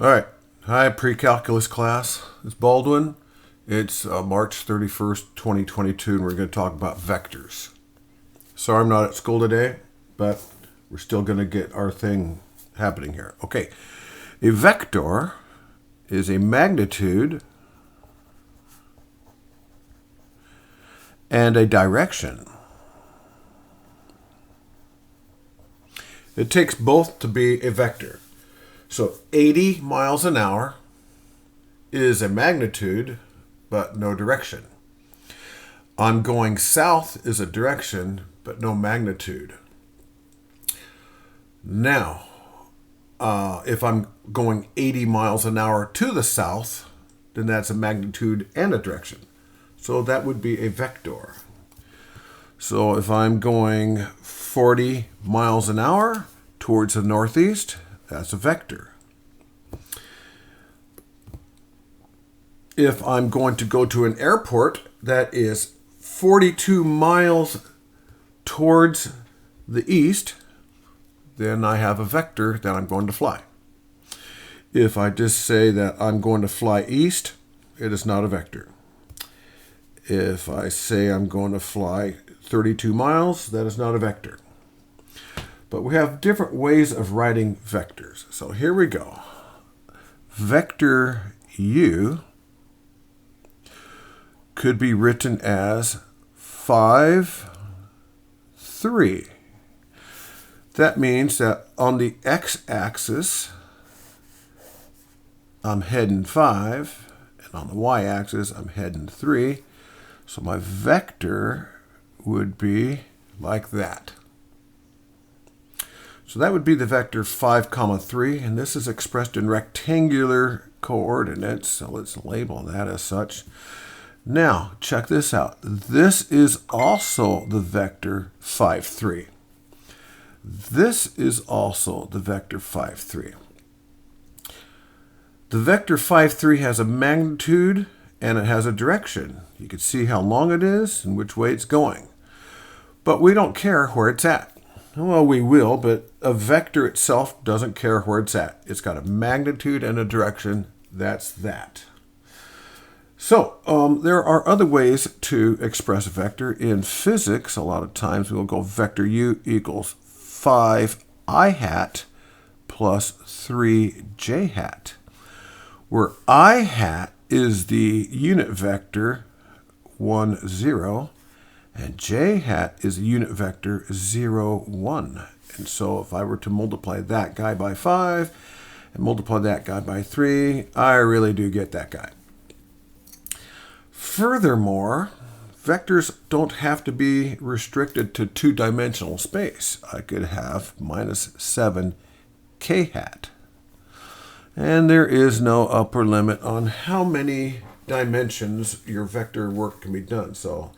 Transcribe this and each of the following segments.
All right. Hi, pre-calculus class. It's Baldwin. It's March 31st, 2022, and we're going to talk about vectors. Sorry I'm not at school today, but we're still going to get our thing happening here. Okay. A vector is a magnitude and a direction. It takes both to be a vector. So 80 miles an hour is a magnitude, but no direction. I'm going south is a direction, but no magnitude. Now, if I'm going 80 miles an hour to the south, then that's a magnitude and a direction. So that would be a vector. So if I'm going 40 miles an hour towards the northeast, that's a vector. If I'm going to go to an airport that is 42 miles towards the east, then I have a vector that I'm going to fly. If I just say that I'm going to fly east, it is not a vector. If I say I'm going to fly 32 miles, that is not a vector. But we have different ways of writing vectors. So here we go. Vector U could be written as 5, 3. That means that on the x-axis, I'm heading 5, and on the y-axis, I'm heading 3. So my vector would be like that. So that would be the vector 5, 3, and this is expressed in rectangular coordinates, so let's label that as such. Now, check this out. This is also the vector 5, 3. This is also the vector 5, 3. The vector 5, 3 has a magnitude and it has a direction. You can see how long it is and which way it's going. But we don't care where it's at. Well, we will, but a vector itself doesn't care where it's at. It's got a magnitude and a direction. That's that. So there are other ways to express a vector. In physics, a lot of times we'll go vector U equals 5i hat plus 3j hat, where I hat is the unit vector 1, 0, and j hat is the unit vector 0, 1. And so if I were to multiply that guy by 5 and multiply that guy by 3, I really do get that guy. Furthermore, vectors don't have to be restricted to two-dimensional space. I could have minus 7k hat. And there is no upper limit on how many dimensions your vector work can be done. So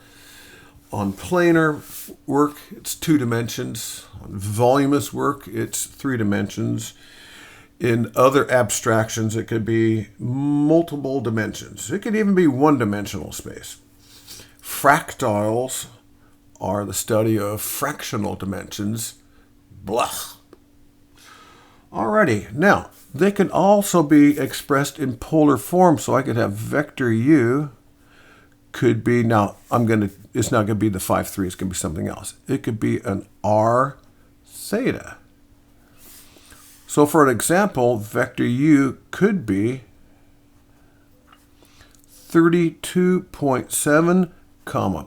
on planar work, it's 2 dimensions. On voluminous work, it's 3 dimensions. In other abstractions, it could be multiple dimensions. It could even be one-dimensional space. Fractals are the study of fractional dimensions. Blah. Alrighty, now, they can also be expressed in polar form. So I could have vector U could be, now it's not going to be the 5, 3, it's going to be something else. It could be an r theta. So for an example, vector U could be 32.7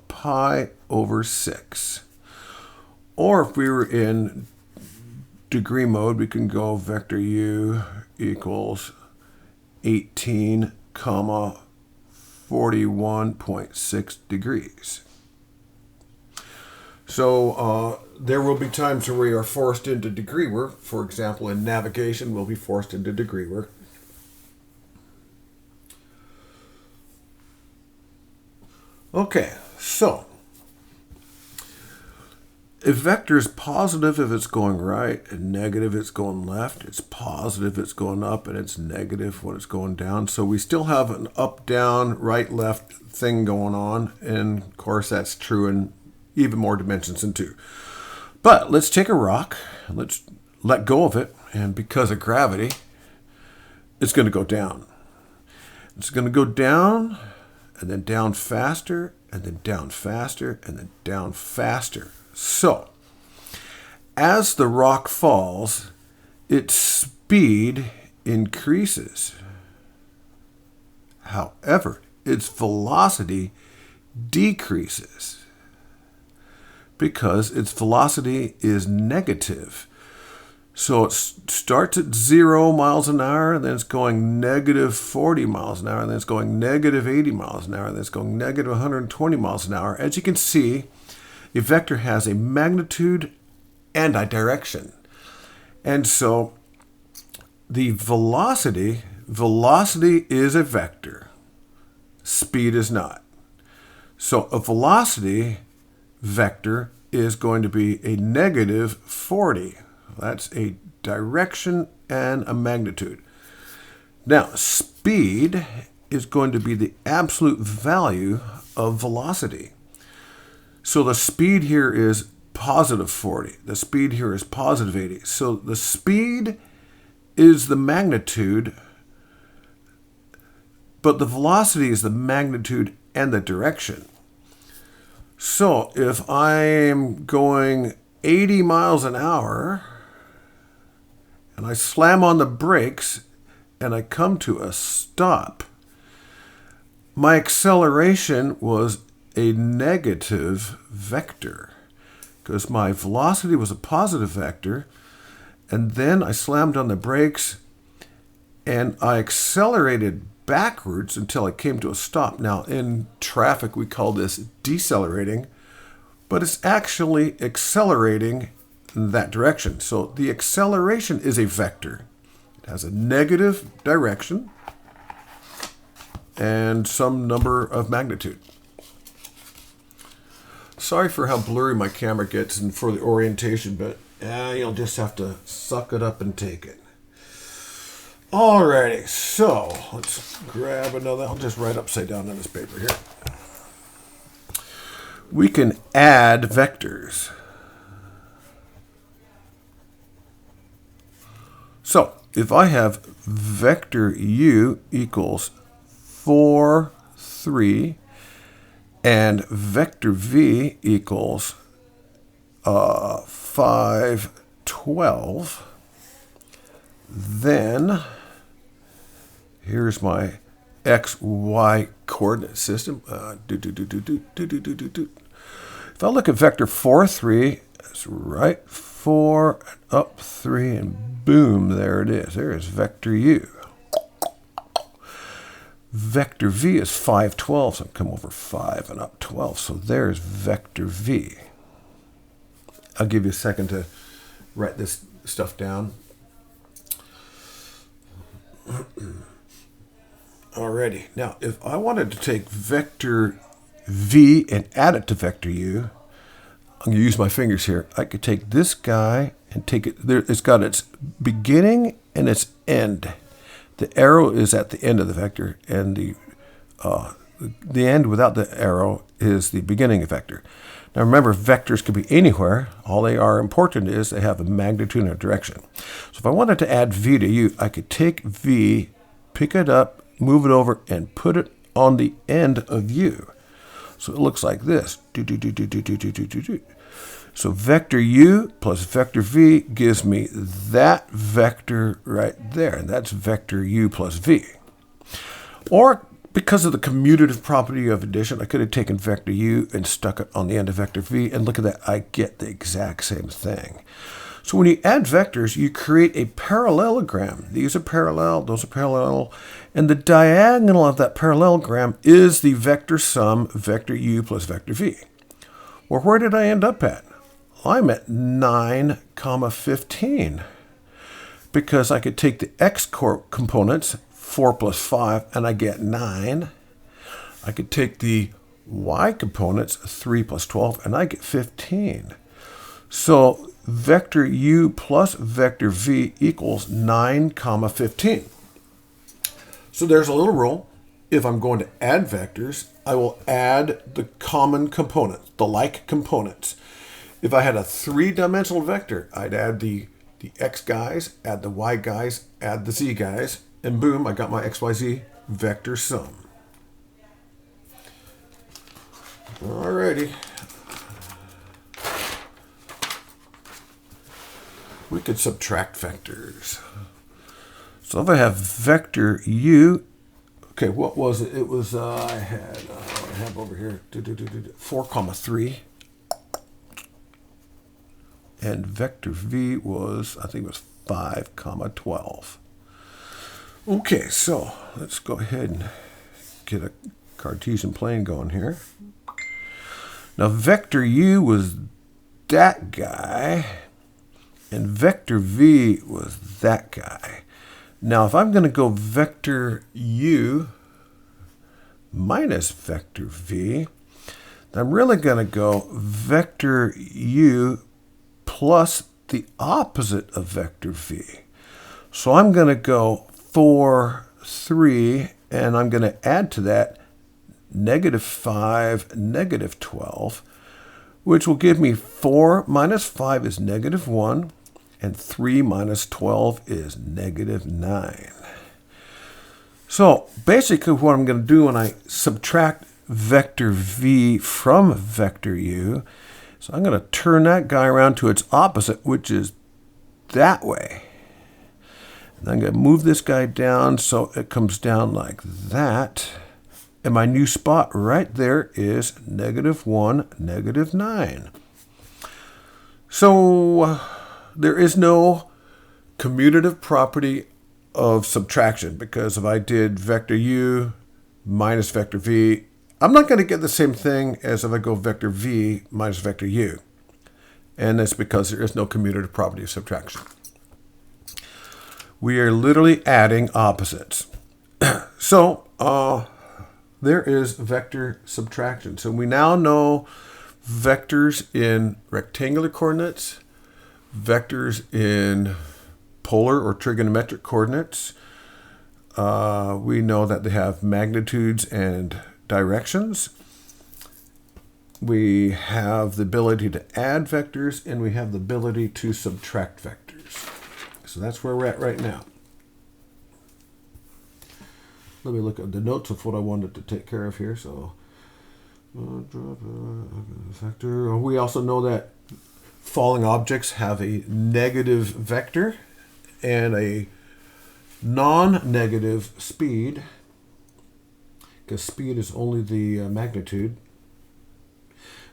pi over 6. Or if we were in degree mode, we can go vector U equals 18, 41.6 degrees. So there will be times where we are forced into degree work. For example, in navigation, we'll be forced into degree work. Okay, so a vector is positive if it's going right, and negative if it's going left. It's positive if it's going up, and it's negative when it's going down. So we still have an up, down, right, left thing going on. And of course, that's true in even more dimensions than 2. But let's take a rock, let's let go of it, and because of gravity, it's going to go down. It's going to go down, and then down faster, and then down faster, and then down faster. So, as the rock falls, its speed increases. However, its velocity decreases because its velocity is negative. So it starts at 0 miles an hour, and then it's going negative 40 miles an hour, and then it's going negative 80 miles an hour, and then it's going negative 120 miles an hour. As you can see, a vector has a magnitude and a direction. And so the velocity is a vector. Speed is not. So a velocity vector is going to be a negative 40. That's a direction and a magnitude. Now, speed is going to be the absolute value of velocity. So the speed here is positive 40. The speed here is positive 80. So the speed is the magnitude, but the velocity is the magnitude and the direction. So if I'm going 80 miles an hour and I slam on the brakes and I come to a stop, my acceleration was a negative vector because my velocity was a positive vector, and then I slammed on the brakes and I accelerated backwards until I came to a stop. Now, in traffic, we call this decelerating, but it's actually accelerating in that direction. So the acceleration is a vector. It has a negative direction and some number of magnitude. Sorry for how blurry my camera gets and for the orientation, but you'll just have to suck it up and take it. Alrighty, so let's grab another. I'll just write upside down on this paper here. We can add vectors. So if I have vector u equals 4, 3, and vector v equals 5, 12, then here's my x, y coordinate system. If I look at vector 4, 3, that's right, 4, up 3, and boom, there it is. There is vector u. Vector v is 5, 12, so I come over 5 and up 12. So there's vector v. I'll give you a second to write this stuff down. Alrighty. Now, if I wanted to take vector v and add it to vector u, I'm going to use my fingers here. I could take this guy and take it. There, it's got its beginning and its end. The arrow is at the end of the vector, and the end without the arrow is the beginning of vector. Now remember, vectors can be anywhere. All they are important is they have a magnitude and a direction. So if I wanted to add v to u, I could take v, pick it up, move it over, and put it on the end of u. So it looks like this. So vector u plus vector v gives me that vector right there, and that's vector u plus v. Or because of the commutative property of addition, I could have taken vector u and stuck it on the end of vector v, and look at that, I get the exact same thing. So when you add vectors, you create a parallelogram. These are parallel, those are parallel, and the diagonal of that parallelogram is the vector sum vector u plus vector v. Well, where did I end up at? I'm at 9, 15, because I could take the x components, 4 plus 5, and I get 9. I could take the y components, 3 plus 12, and I get 15. So vector u plus vector v equals 9, 15. So there's a little rule. If I'm going to add vectors, I will add the common components, the like components. If I had a three-dimensional vector, I'd add the x guys, add the y guys, add the z guys, And boom, I got my XYZ vector sum. Alrighty. We could subtract vectors. So if I have vector u, okay, what was it? It was, I have over here, 4, 3. And vector v was, I think it was 5, 12. Okay, so let's go ahead and get a Cartesian plane going here. Now vector u was that guy, and vector v was that guy. Now if I'm going to go vector u minus vector v, then I'm really going to go vector u plus the opposite of vector v. So I'm going to go 4, 3, and I'm going to add to that -5, -12, which will give me 4 minus 5 is -1, and 3 minus 12 is -9. So basically what I'm going to do when I subtract vector v from vector u, so I'm going to turn that guy around to its opposite, which is that way. And I'm going to move this guy down so it comes down like that. And my new spot right there is -1, -9. So there is no commutative property of subtraction, because if I did vector u minus vector v, I'm not going to get the same thing as if I go vector v minus vector u. And that's because there is no commutative property of subtraction. We are literally adding opposites. So there is vector subtraction. So we now know vectors in rectangular coordinates, vectors in polar or trigonometric coordinates. We know that they have magnitudes and directions. We have the ability to add vectors, and we have the ability to subtract vectors. So that's where we're at right now. Let me look at the notes of what I wanted to take care of here. So, vector. We also know that falling objects have a negative vector and a non-negative speed, because speed is only the magnitude.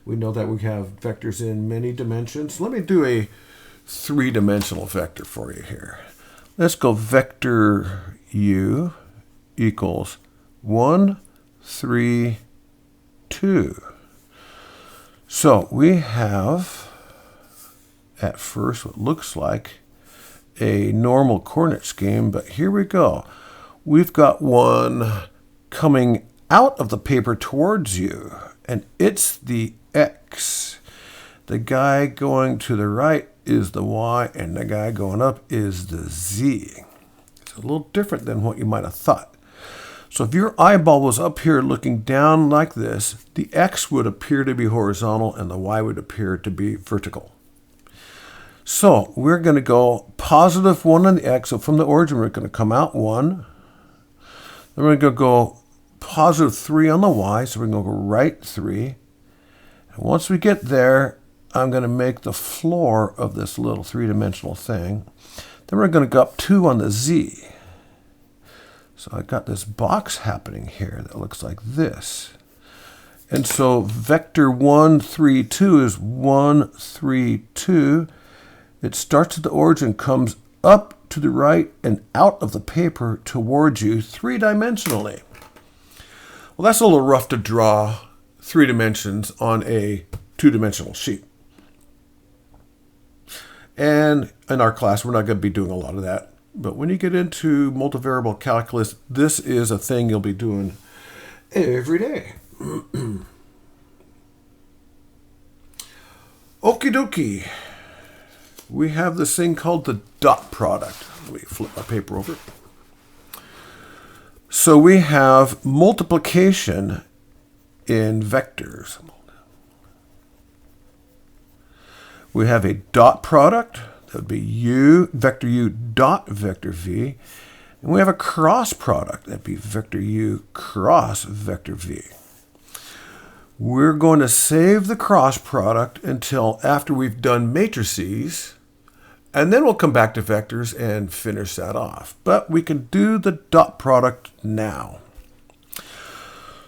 We know that we have vectors in many dimensions. Let me do a three-dimensional vector for you here. Let's go vector u equals 1, 3, 2. So we have, at first, what looks like a normal coordinate scheme, but here we go. We've got one coming out of the paper towards you, and it's the x. The guy going to the right is the y, and the guy going up is the z. It's a little different than what you might have thought. So if your eyeball was up here looking down like this, the x would appear to be horizontal and the y would appear to be vertical. So we're going to go positive 1 on the x. So from the origin, we're going to come out 1. Then we're going to go positive 3 on the y. So we're going to go right 3. And once we get there, I'm going to make the floor of this little three-dimensional thing. Then we're going to go up 2 on the z. So I got this box happening here that looks like this. And so vector 1, 3, 2 is 1, 3, 2. It starts at the origin, comes up to the right and out of the paper towards you three-dimensionally. Well, that's a little rough to draw 3 dimensions on a 2-dimensional sheet. And in our class, we're not going to be doing a lot of that. But when you get into multivariable calculus, this is a thing you'll be doing every day. Okie dokie. We have this thing called the dot product. Let me flip my paper over. So we have multiplication in vectors. We have a dot product. That would be u, vector u dot vector v. And we have a cross product. That'd be vector u cross vector v. We're going to save the cross product until after we've done matrices, and then we'll come back to vectors and finish that off. But we can do the dot product now.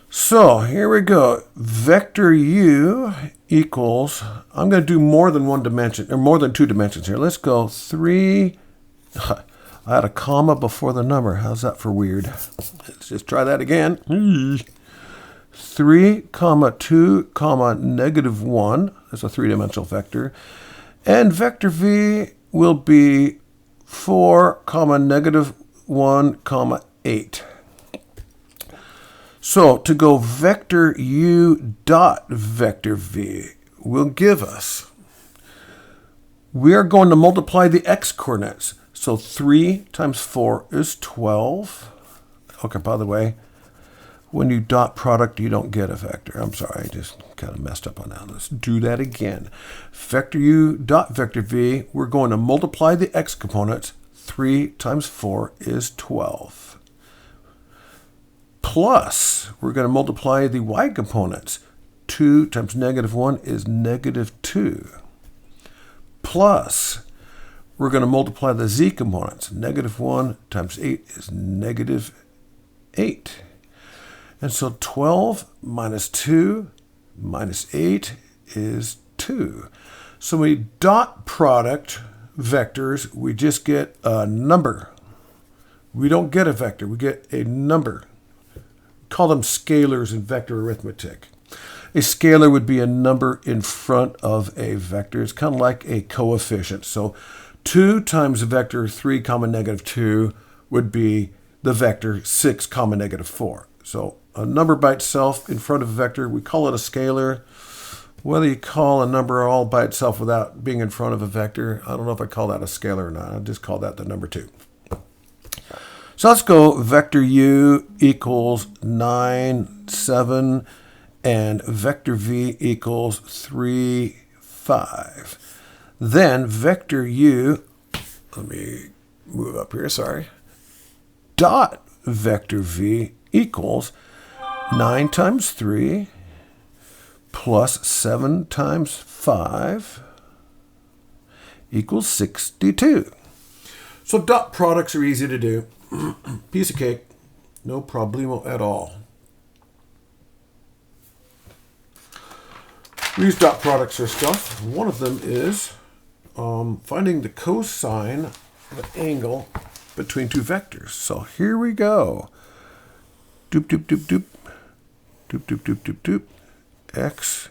So here we go. Vector u equals, I'm going to do more than one dimension, or more than two dimensions here. Let's go 3, I had a comma before the number. How's that for weird? Let's just try that again. 3, 2, negative 1. That's a three-dimensional vector. And vector v will be 4, negative 1, 8. So to go vector u dot vector v will give us, we are going to multiply the x-coordinates. So 3 times 4 is 12. Okay, by the way, when you dot product, you don't get a vector. I'm sorry, I just kind of messed up on that. Let's do that again. Vector u dot vector v, we're going to multiply the x components. 3 times 4 is 12. Plus, we're going to multiply the y components. 2 times negative 1 is negative 2. Plus, we're going to multiply the z components. Negative 1 times 8 is negative 8. And so 12 minus 2 minus 8 is 2. So when we dot product vectors, we just get a number. We don't get a vector, we get a number. Call them scalars in vector arithmetic. A scalar would be a number in front of a vector. It's kind of like a coefficient. So 2 times the vector 3, negative 2 would be the vector 6, negative 4. So a number by itself in front of a vector, we call it a scalar. Whether you call a number all by itself without being in front of a vector, I don't know if I call that a scalar or not. I'll just call that the number 2. So let's go vector u equals 9, 7, and vector v equals 3, 5. Then vector u, let me move up here, sorry, dot vector v equals 9 times 3 plus 7 times 5 equals 62. So dot products are easy to do. Piece of cake, no problemo at all. We use dot products for stuff. One of them is finding the cosine of an angle between two vectors. So here we go. Doop, doop, doop, doop. Doop, doop, doop, doop, doop. X,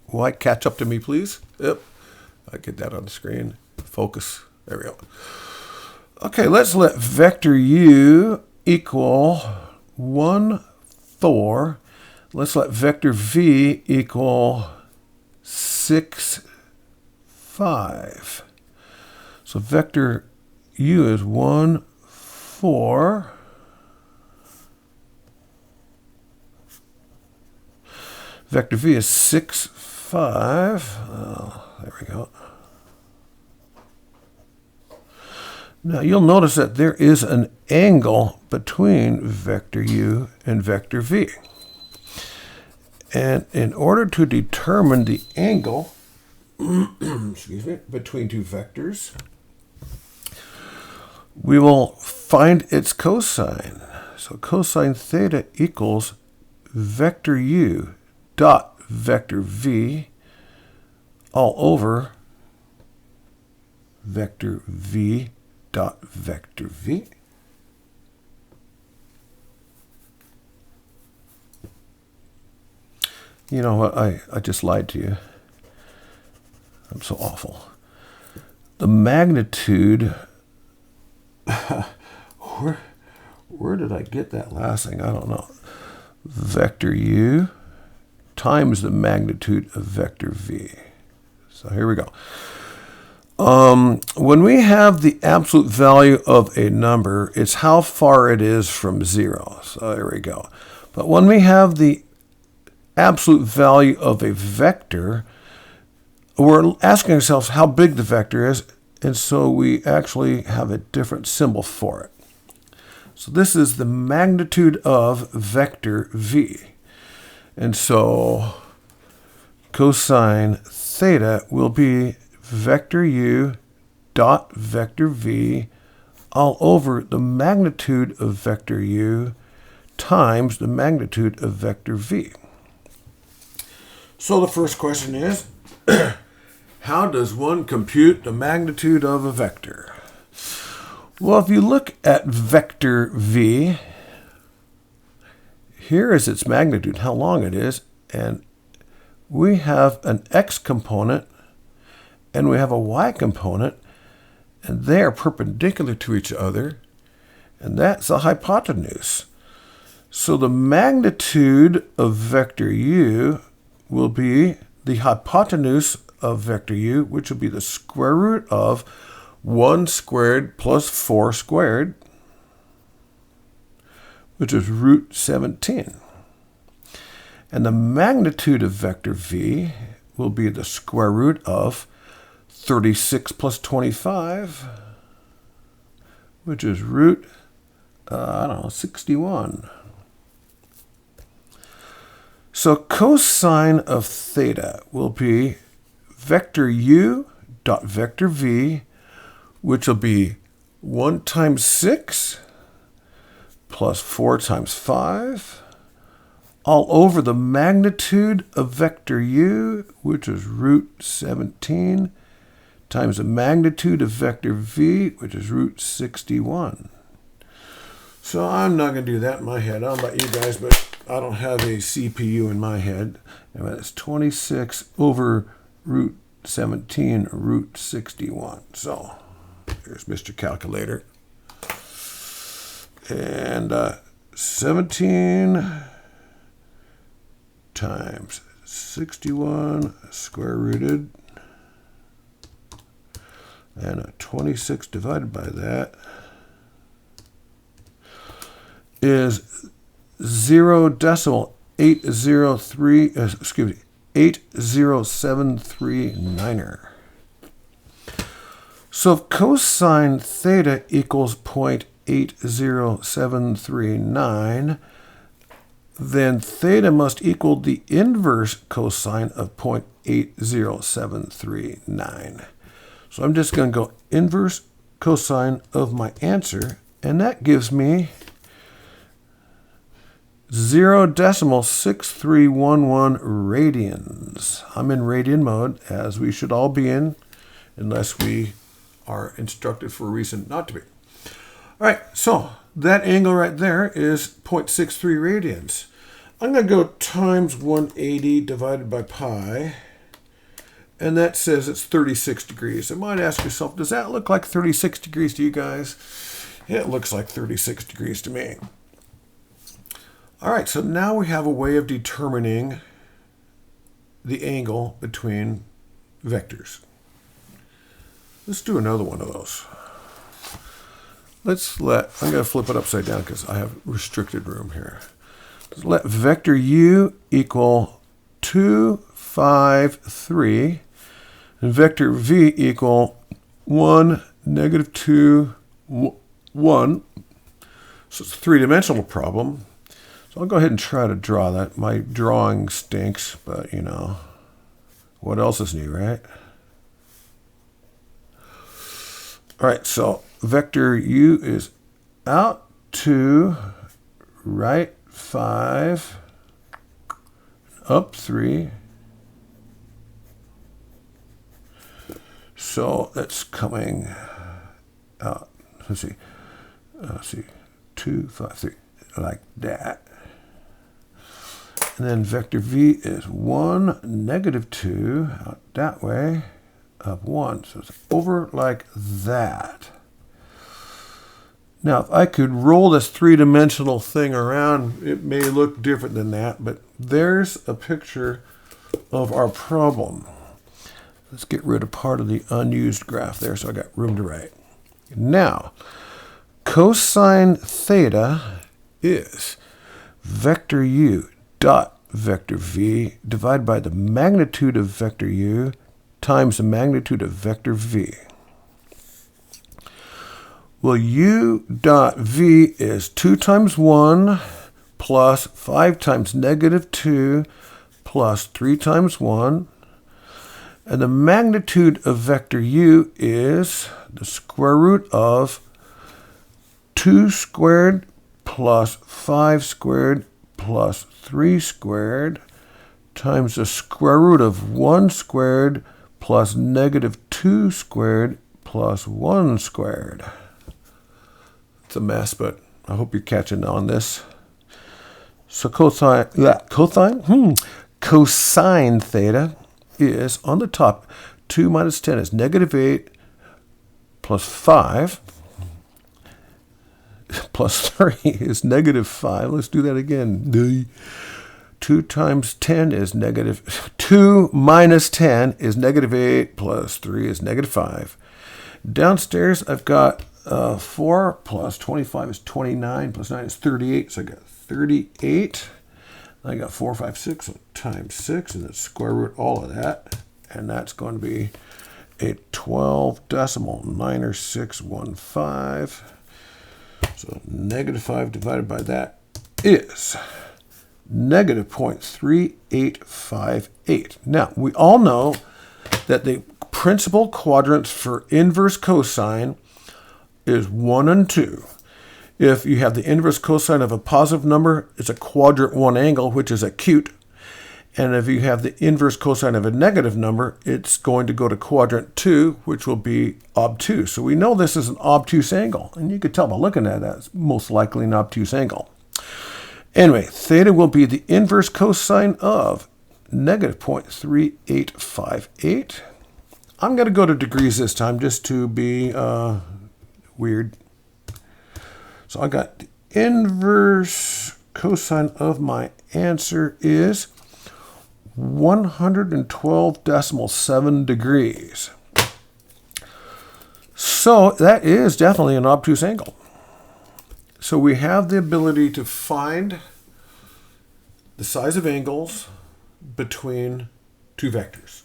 Y, catch up to me, please. Yep, I get that on the screen. Focus, there we go. Okay, let's let vector u equal 1, 4. Let's let vector v equal 6, 5. So vector u is 1, 4. Vector v is 6, 5. Oh, there we go. Now you'll notice that there is an angle between vector u and vector v. And in order to determine the angle excuse me, between two vectors, we will find its cosine. So cosine theta equals vector u dot vector v all over vector v dot vector v. You know what? I just lied to you. I'm so awful. The magnitude, where did I get that last thing? I don't know. Vector u times the magnitude of vector v. So here we go. When we have the absolute value of a number, it's how far it is from 0. So there we go. But when we have the absolute value of a vector, we're asking ourselves how big the vector is, and so we actually have a different symbol for it. So this is the magnitude of vector v. And so cosine theta will be vector u dot vector v all over the magnitude of vector u times the magnitude of vector v. So the first question is, how does one compute the magnitude of a vector? Well, if you look at vector v, here is its magnitude, how long it is, and we have an x component and we have a y component, and they are perpendicular to each other, and that's a hypotenuse. So the magnitude of vector u will be the hypotenuse of vector u, which will be the square root of 1 squared plus 4 squared, which is root 17. And the magnitude of vector v will be the square root of 36 plus 25, which is root, 61. So cosine of theta will be vector u dot vector v, which will be 1 times 6 plus 4 times 5, all over the magnitude of vector u, which is root 17, times the magnitude of vector v, which is root 61. So I'm not going to do that in my head. I don't know about you guys, but I don't have a CPU in my head. And it's 26 over root 17, root 61. So here's Mr. Calculator. And 17 times 61 square rooted, and 26 divided by that is 0.80739. So if cosine theta equals 0.80739, then theta must equal the inverse cosine of 0.80739. So I'm just going to go inverse cosine of my answer, and that gives me 0.6311 radians. I'm in radian mode, as we should all be in, unless we are instructed for a reason not to be. All right, so that angle right there is 0.63 radians. I'm going to go times 180 divided by pi, and that says it's 36 degrees. You might ask yourself, does that look like 36 degrees to you guys? It looks like 36 degrees to me. All right, so now we have a way of determining the angle between vectors. Let's do another one of those. I'm going to flip it upside down because I have restricted room here. Let's let vector u equal 2, 5, 3, and vector v equal 1, negative 2, 1. So it's a three-dimensional problem. So I'll go ahead and try to draw that. My drawing stinks, but you know, what else is new, right? All right, so vector u is out 2, right 5, up 3. So that's coming out. Let's see, 2, 5, 3, like that. And then vector v is 1, negative 2, out that way, up 1. So it's over like that. Now, if I could roll this three-dimensional thing around, it may look different than that, but there's a picture of our problem. Let's get rid of part of the unused graph there so I got room to write. Now, cosine theta is vector u dot vector v divided by the magnitude of vector u times the magnitude of vector v. Well, u dot v is 2 times 1 plus 5 times negative 2 plus 3 times 1. And the magnitude of vector u is the square root of 2 squared plus 5 squared plus 3 squared times the square root of 1 squared plus negative 2 squared plus 1 squared. It's a mess, but I hope you're catching on this. So cosine theta is on the top. 2 minus 10 is negative 8 plus 5 plus 3 is negative 5. Let's do that again. 2 times 10 is negative. 2 minus 10 is negative 8 plus 3 is negative 5. Downstairs, I've got 4 plus 25 is 29 plus 9 is 38. So I got 38. I got 4, 5, 6 so times 6, and then square root all of that. And that's going to be a 12.90615. So negative 5 divided by that is negative 0.3858. Now, we all know that the principal quadrants for inverse cosine is 1 and 2. If you have the inverse cosine of a positive number, it's a quadrant 1 angle, which is acute. And if you have the inverse cosine of a negative number, it's going to go to quadrant 2, which will be obtuse. So we know this is an obtuse angle. And you could tell by looking at that, it's most likely an obtuse angle. Anyway, theta will be the inverse cosine of negative 0.3858. I'm going to go to degrees this time just to be weird. So I got the inverse cosine of my answer is 112.7 degrees. So that is definitely an obtuse angle. So we have the ability to find the size of angles between two vectors.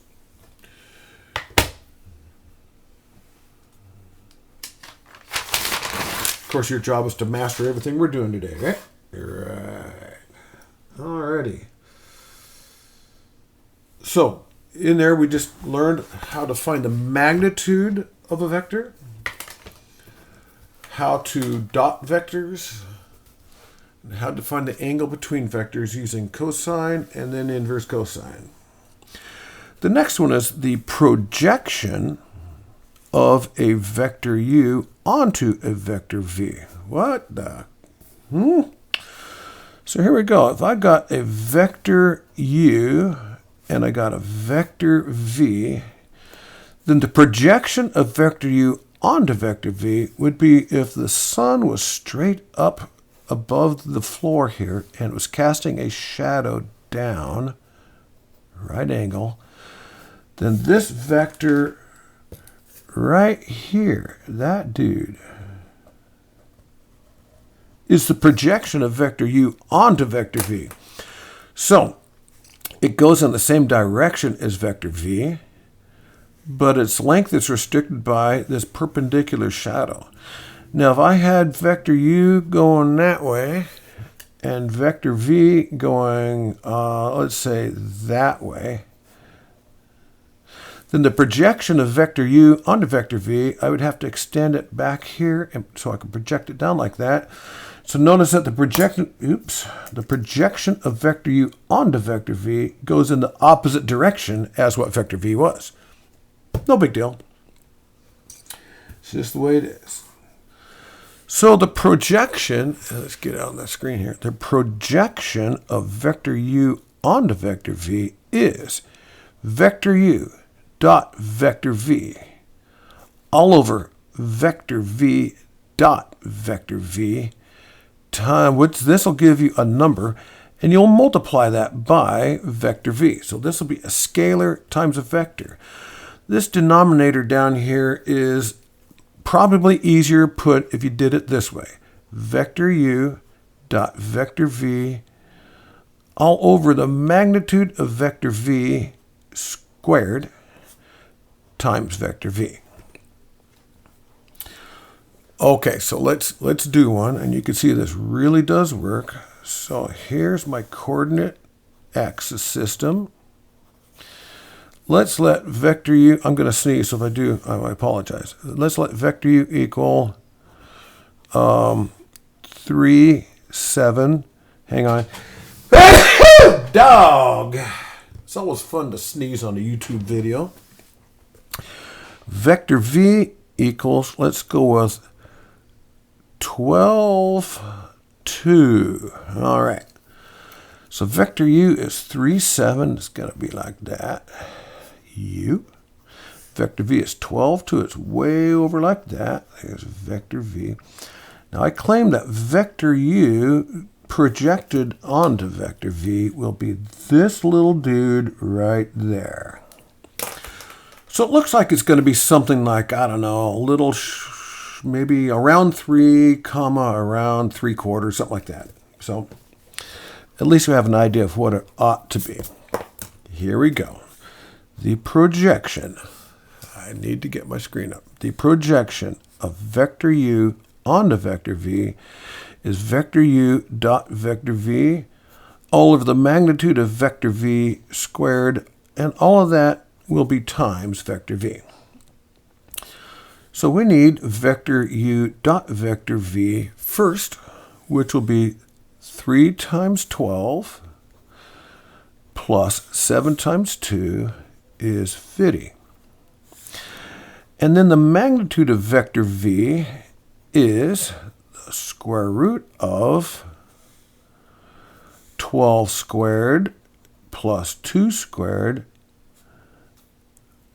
Of course, your job is to master everything we're doing today, right? Right. Alrighty. So, in there we just learned how to find the magnitude of a vector, how to dot vectors, and how to find the angle between vectors using cosine and then inverse cosine. The next one is the projection of a vector u onto a vector v. What the? So here we go. If I got a vector u and I got a vector v, then the projection of vector u onto vector v would be if the sun was straight up above the floor here and it was casting a shadow down, right angle, then this vector right here, that dude, is the projection of vector u onto vector v. So it goes in the same direction as vector v, but its length is restricted by this perpendicular shadow. Now, if I had vector u going that way and vector v going, let's say, that way, then the projection of vector u onto vector v, I would have to extend it back here so I can project it down like that. So notice that the projection of vector u onto vector v goes in the opposite direction as what vector v was. No big deal. It's just the way it is. So the projection, let's get out on the screen here, the projection of vector u onto vector v is vector u dot vector v all over vector v dot vector v time, which this will give you a number, and you'll multiply that by vector v. So this will be a scalar times a vector. This denominator down here is probably easier put if you did it this way. Vector u dot vector v all over the magnitude of vector v squared times vector v. Okay, so let's do one, and you can see this really does work. So here's my coordinate axis system. Let's let vector u, I'm going to sneeze, so if I do, I apologize. Let's let vector u equal 3, 7, hang on. Dog! It's always fun to sneeze on a YouTube video. Vector v equals, let's go with 12, 2. All right. So vector u is 3, 7. It's going to be like that. U. Vector v is 12, 2. It's way over like that. There's vector v. Now I claim that vector u projected onto vector v will be this little dude right there. So it looks like it's going to be something like, I don't know, a little, maybe around 3, around 3/4, something like that. So at least we have an idea of what it ought to be. Here we go. The projection. I need to get my screen up. The projection of vector u onto vector v is vector u dot vector v all over the magnitude of vector v squared, and all of that will be times vector v. So we need vector u dot vector v first, which will be 3 times 12 plus 7 times 2 is 50. And then the magnitude of vector v is the square root of 12 squared plus 2 squared.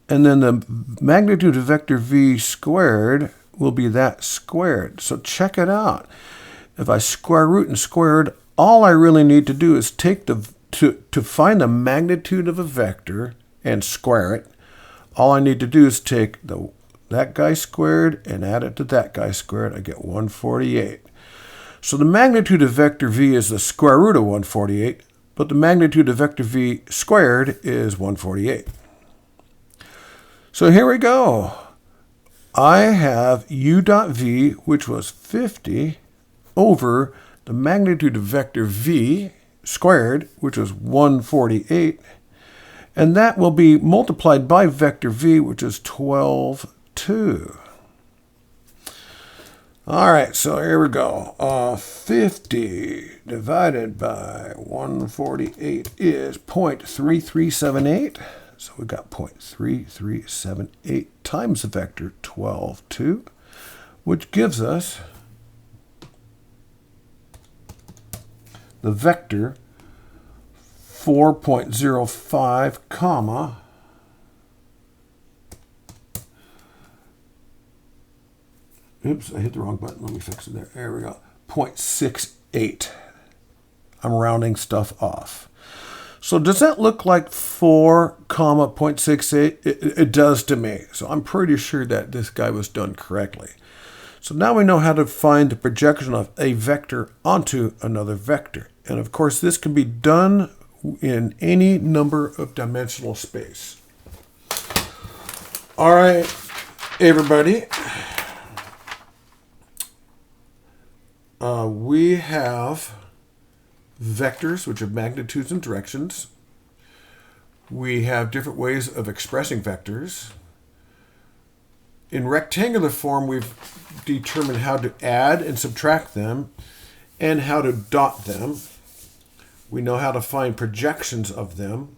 And then the magnitude of vector v squared will be that squared. So check it out. If I square root and squared, all I really need to do is take to find the magnitude of a vector and square it. All I need to do is take that guy squared and add it to that guy squared. I get 148. So the magnitude of vector v is the square root of 148, but the magnitude of vector v squared is 148. So here we go. I have u dot v, which was 50, over the magnitude of vector v squared, which was 148, and that will be multiplied by vector v, which is 12, 2. All right, so here we go. 50 divided by 148 is 0.3378. So we got 0.3378 times the vector 12, 2, which gives us the vector 4.05, comma, oops, I hit the wrong button. Let me fix it there. There we go. 0.68. I'm rounding stuff off. So does that look like 4, 0.68? It does to me. So I'm pretty sure that this guy was done correctly. So now we know how to find the projection of a vector onto another vector. And of course, this can be done in any number of dimensional space. All right, everybody. We have vectors, which are magnitudes and directions. We have different ways of expressing vectors. In rectangular form, we've determined how to add and subtract them and how to dot them. We know how to find projections of them.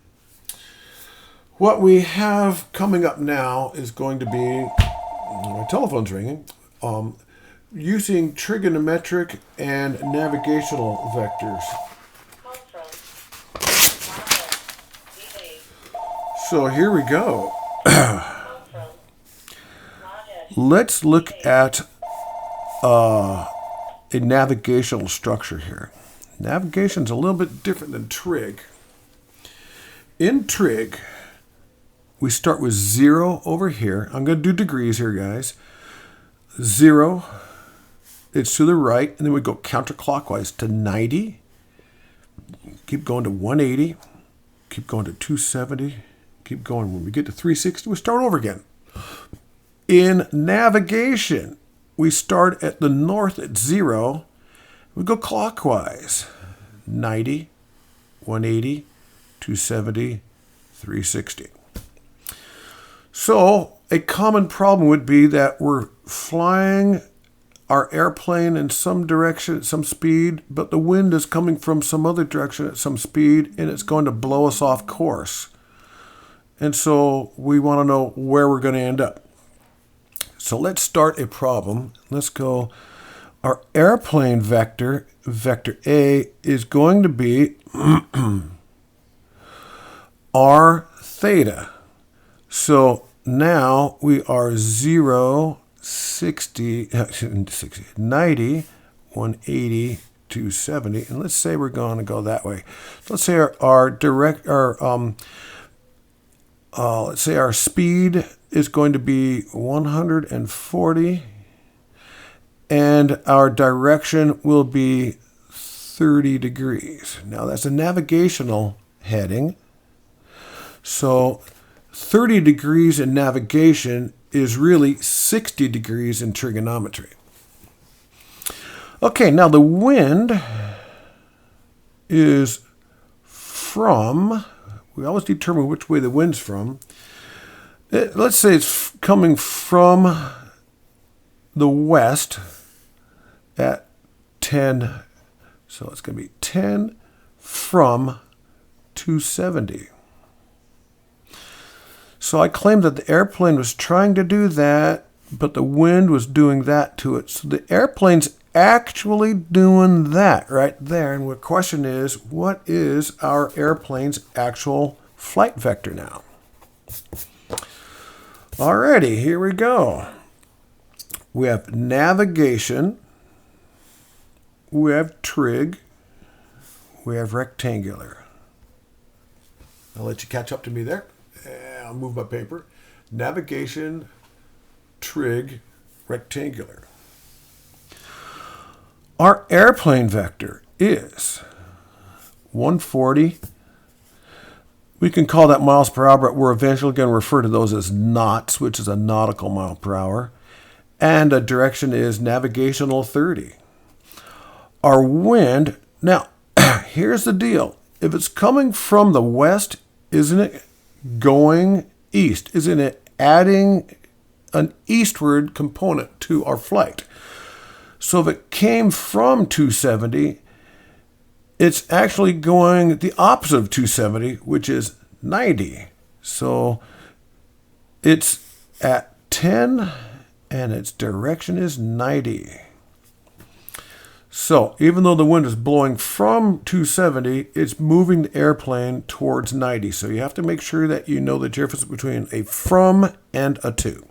What we have coming up now is going to be, my telephone's ringing, using trigonometric and navigational vectors. So here we go. Let's look at a navigational structure here. Navigation's a little bit different than trig. In trig, we start with 0 over here. I'm going to do degrees here, guys. 0, it's to the right, and then we go counterclockwise to 90. Keep going to 180. Keep going to 270. Keep going. When we get to 360, we start over again. In navigation, we start at the north at 0. We go clockwise. 90, 180, 270, 360. So a common problem would be that we're flying our airplane in some direction at some speed, but the wind is coming from some other direction at some speed, and it's going to blow us off course. And so we want to know where we're going to end up. So let's start a problem. Let's go. Our airplane vector, vector A, is going to be r theta. So now we are 0, 60, 90, 180, 270, and let's say we're going to go that way. So let's say let's say our speed is going to be 140, and our direction will be 30 degrees. Now that's a navigational heading. So 30 degrees in navigation is really 60 degrees in trigonometry. Okay, now the wind is from, we always determine which way the wind's from. Let's say it's coming from the west at 10. So it's going to be 10 from 270. So I claimed that the airplane was trying to do that, but the wind was doing that to it. So the airplane's actually doing that right there. And the question is, what is our airplane's actual flight vector now? Alrighty, here we go. We have navigation, we have trig, we have rectangular. I'll let you catch up to me there. I'll move my paper. Navigation, trig, rectangular. Our airplane vector is 140. We can call that miles per hour, but we're eventually going to refer to those as knots, which is a nautical mile per hour. And the direction is navigational 30. Our wind, now, here's the deal. If it's coming from the west, isn't it going east? Isn't it adding an eastward component to our flight? So if it came from 270, it's actually going the opposite of 270, which is 90. So it's at 10 and its direction is 90. So even though the wind is blowing from 270, it's moving the airplane towards 90. So you have to make sure that you know the difference between a from and a to.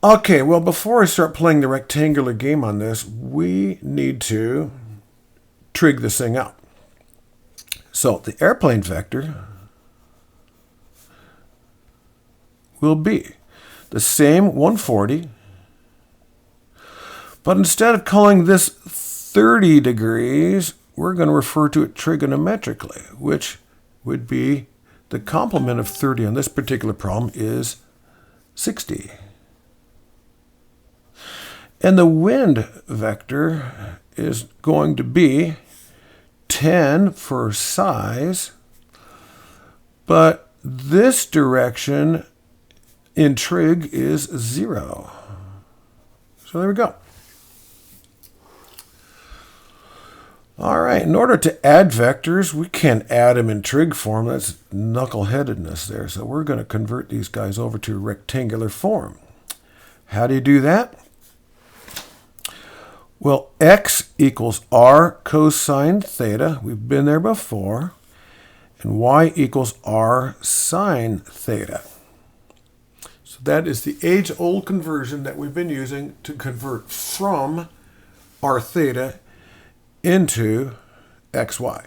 Okay, well, before I start playing the rectangular game on this, we need to trig this thing out. So the airplane vector will be the same 140, but instead of calling this 30 degrees, we're going to refer to it trigonometrically, which would be the complement of 30 on this particular problem is 60. And the wind vector is going to be 10 for size, but this direction in trig is 0. So there we go. All right, in order to add vectors, we can't add them in trig form. That's knuckleheadedness there. So we're going to convert these guys over to rectangular form. How do you do that? Well, x equals r cosine theta. We've been there before. And y equals r sine theta. So that is the age-old conversion that we've been using to convert from r theta into xy.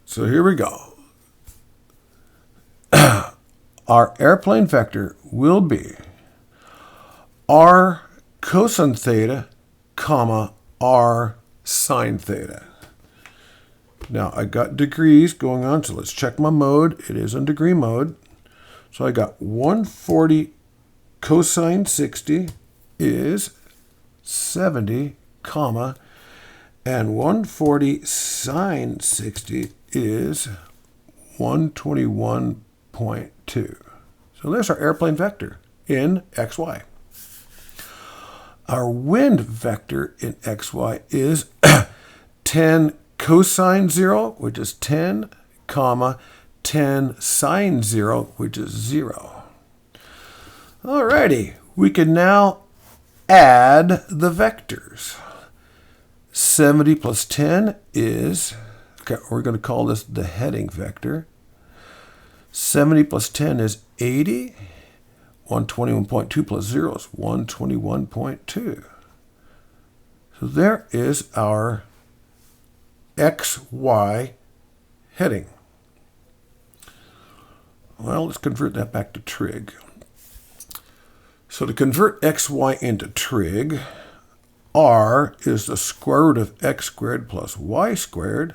So here we go. Our airplane vector will be r cosine theta, comma, r sine theta. Now, I got degrees going on, so let's check my mode. It is in degree mode. So I got 140 cosine 60 is 70, comma, and 140 sine 60 is 121.2. So there's our airplane vector in xy. Our wind vector in xy is 10 cosine 0, which is 10, comma, 10 sine 0, which is 0. Alrighty, we can now add the vectors. 70 plus 10 is, okay, we're going to call this the heading vector. 70 plus 10 is 80. 121.2 plus 0 is 121.2. So there is our XY heading. Well, let's convert that back to trig. So to convert XY into trig, R is the square root of x squared plus y squared,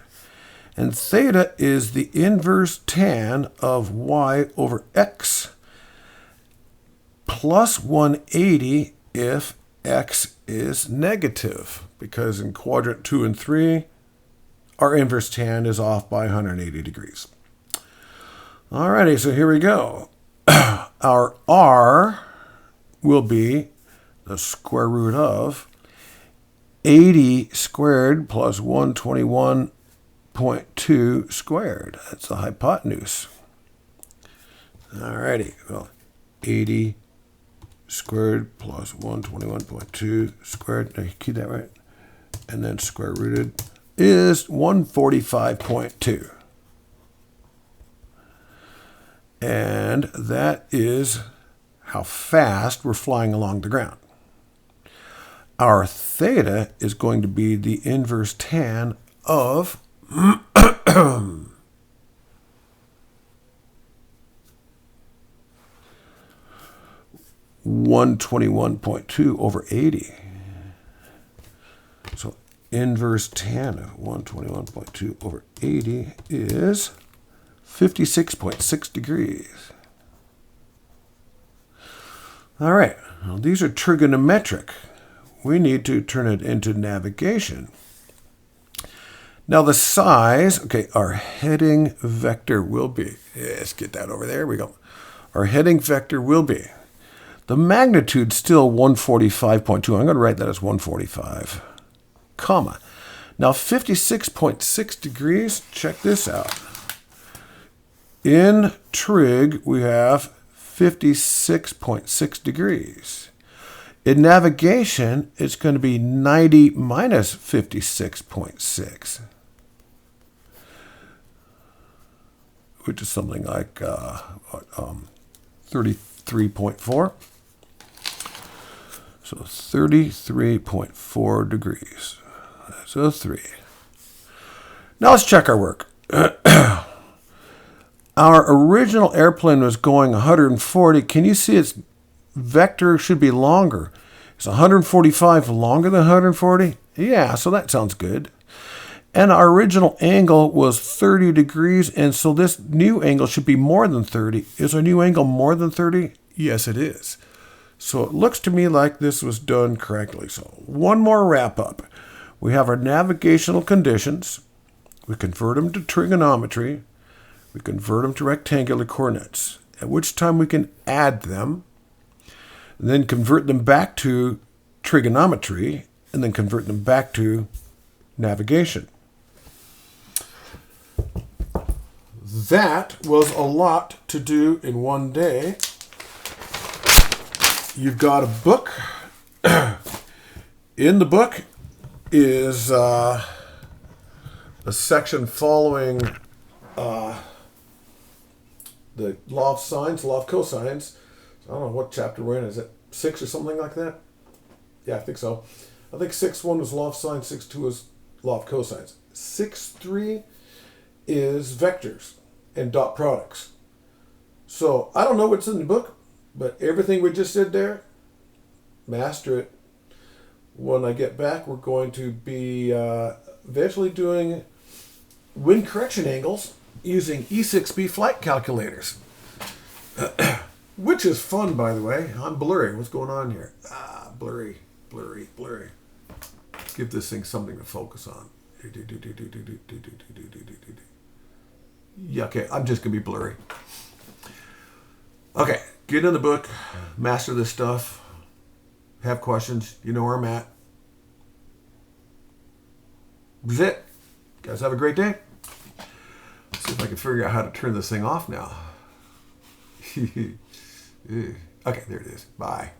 and theta is the inverse tan of y over x plus 180 if x is negative, because in quadrant 2 and 3, our inverse tan is off by 180 degrees. Alrighty, so here we go. Our R will be the square root of 80 squared plus 121.2 squared. That's the hypotenuse. Alrighty, well, 80 squared plus 121.2 squared. Now you keep that right. And then square rooted is 145.2. And that is how fast we're flying along the ground. Our theta is going to be the inverse tan of 121.2 over 80. So inverse tan of 121.2 over 80 is 56.6 degrees. All right, well, these are trigonometric. We need to turn it into navigation. Now the size, okay, our heading vector will be, let's get that over there, we go. Our heading vector will be, the magnitude still 145.2, I'm going to write that as 145, comma. Now 56.6 degrees, check this out. In trig, we have 56.6 degrees. In navigation, it's going to be 90 minus 56.6, which is something like 33.4. So 33.4 degrees. So 3. Now let's check our work. Our original airplane was going 140. Can you see its vector should be longer? Is 145 longer than 140? Yeah, so that sounds good. And our original angle was 30 degrees, and so this new angle should be more than 30. Is our new angle more than 30? Yes, it is. So it looks to me like this was done correctly. So one more wrap up. We have our navigational conditions. We convert them to trigonometry. We convert them to rectangular coordinates, at which time we can add them, and then convert them back to trigonometry, and then convert them back to navigation. That was a lot to do in one day. You've got a book. In the book is a section following the law of sines, law of cosines. I don't know what chapter we're in. Is it 6 or something like that? Yeah, I think so. I think 6.1 was law of sines, 6.2 was law of cosines. 6.3 is vectors and dot products. So I don't know what's in the book, but everything we just did there, master it. When I get back, we're going to be eventually doing wind correction angles using E6B flight calculators. Which is fun, by the way. I'm blurry. What's going on here? Blurry. Give this thing something to focus on. Yeah, okay, I'm just going to be blurry. Okay, get in the book, master this stuff. Have questions, you know where I'm at. That's it. Guys, have a great day. Let's see if I can figure out how to turn this thing off now. Okay, there it is. Bye.